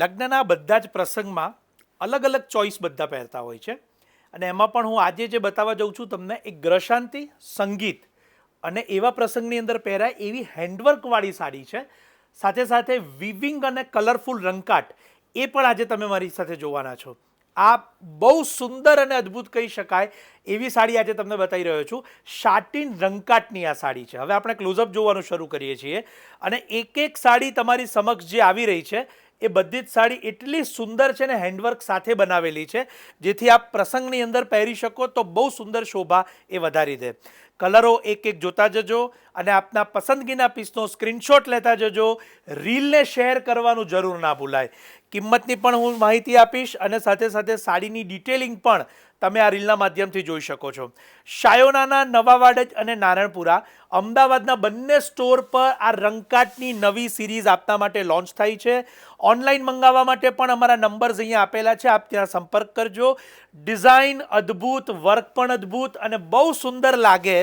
લગ્નના બધા જ પ્રસંગમાં અલગ અલગ ચોઈસ બધા પહેરતા હોય છે અને એમાં પણ હું આજે જે બતાવવા જાઉં છું તમને એક ગ્રશાંતિ સંગીત અને એવા પ્રસંગની અંદર પહેરાય એવી હેન્ડવર્કવાળી સાડી છે. સાથે સાથે વિવિંગ અને કલરફુલ રંગકાટ એ પણ આજે તમે મારી સાથે જોવાના છો. આ બહુ સુંદર અને અદ્ભુત કહી શકાય એવી સાડી આજે તમને બતાવી રહ્યો છું. શાટીન રંગકાટની આ સાડી છે. હવે આપણે ક્લોઝઅપ જોવાનું શરૂ કરીએ છીએ અને એક એક સાડી તમારી સમક્ષ જે આવી રહી છે એ બધી જ સાડી એટલી સુંદર છે ને હેન્ડવર્ક સાથે બનાવેલી છે જેથી આપ પ્રસંગની અંદર પહેરી શકો તો બહુ સુંદર શોભા એ વધારી દે. કલરો એક એક જોતા જજો અને આપના પસંદગીના પીસનો સ્ક્રીનશોટ લેતા જજો. રીલને શેર કરવાનું જરૂર ના ભૂલાય. કિંમતની પણ હું માહિતી આપીશ અને સાથે સાથે સાડીની ડિટેલિંગ પણ તમે આ રીલના માધ્યમથી જોઈ શકો છો. શાયોનાના નવાવાડજ અને નારણપુરા અમદાવાદના બંને સ્ટોર પર આ રંગકાટની નવી સિરીઝ આપના માટે લોન્ચ થઈ છે. ઓનલાઈન મંગાવવા માટે પણ અમારા નંબર્સ અહીંયા આપેલા છે, આપ ત્યાં સંપર્ક કરજો. ડિઝાઇન અદ્ભુત, વર્ક પણ અદ્ભુત અને બહુ સુંદર લાગે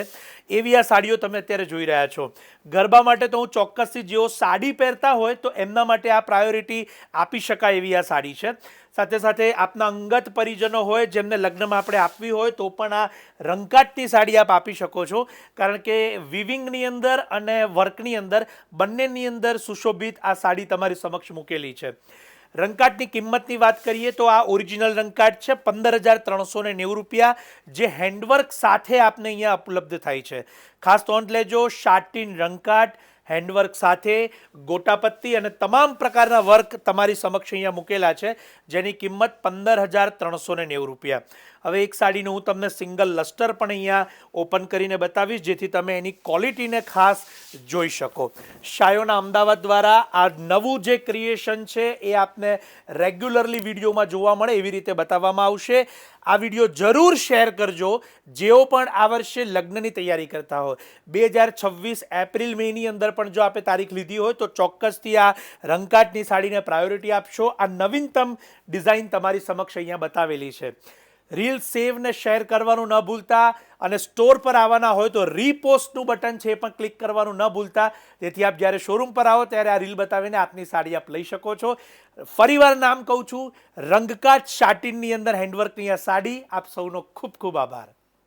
એવી આ સાડીઓ તમે અત્યારે જોઈ રહ્યા છો. ગરબા માટે તો હું ચોક્કસથી જેઓ સાડી પહેરતા હોય તો એમના માટે આ પ્રાયોરિટી આપી શકાય એવી આ સાડી છે. સાથે સાથે આપના અંગત પરિજનો હોય જેમને લગ્નમાં આપણે આપવી હોય તો પણ આ રંગકાટની સાડી આપ આપી શકો છો, કારણ કે વિવિંગની અંદર અને વર્કની અંદર બંનેની અંદર સુશોભિત આ સાડી તમારી સમક્ષ મૂકેલી છે. રંગકાટની કિંમતની વાત કરીએ તો આ ઓરિજિનલ રંગકાટ છે 15,390 રૂપિયા, જે હેન્ડવર્ક સાથે આપને અહીંયા ઉપલબ્ધ થાય છે. ખાસ નોંધ લેજો, શાટીન રંગકાટ હેન્ડવર્ક સાથે ગોટાપત્તી અને તમામ પ્રકારના વર્ક તમારી સમક્ષ અહીંયા મૂકેલા છે, જેની કિંમત 15,390 રૂપિયા. હવે એક સાડીનું હું તમને સિંગલ લસ્ટર પણ અહીંયા ઓપન કરીને બતાવીશ જેથી તમે એની ક્વોલિટીને ખાસ જોઈ શકો. શાયોના અમદાવાદ દ્વારા આ નવું જે ક્રિએશન છે એ આપને રેગ્યુલરલી વિડીયોમાં જોવા મળે એવી રીતે બતાવવામાં આવશે. આ વિડીયો જરૂર શેર કરજો જેઓ પણ આ વર્ષે લગ્નની તૈયારી કરતા હોય. 2026 એપ્રિલ મેની અંદર પણ જો આપે તારીખ લીધી હોય તો ચોક્કસથી આ રંગકાટની સાડીને પ્રાયોરિટી આપશો. આ નવીનતમ ડિઝાઇન તમારી સમક્ષ અહીંયા બતાવેલી છે. રીલ સેવ ને શેર કરવાનું ન ભૂલતા અને સ્ટોર પર આવવાના હોય તો રીપોસ્ટનું બટન છે એ પણ ક્લિક કરવાનું ન ભૂલતા, જેથી આપ જ્યારે શોરૂમ પર આવો ત્યારે આ રીલ બતાવીને આપની સાડી આપ લઈ શકો છો. ફરીવાર નામ કહું છું, રંગકાટ શાટીનની અંદર હેન્ડવર્કની આ સાડી. આપ સૌનો ખૂબ ખૂબ આભાર.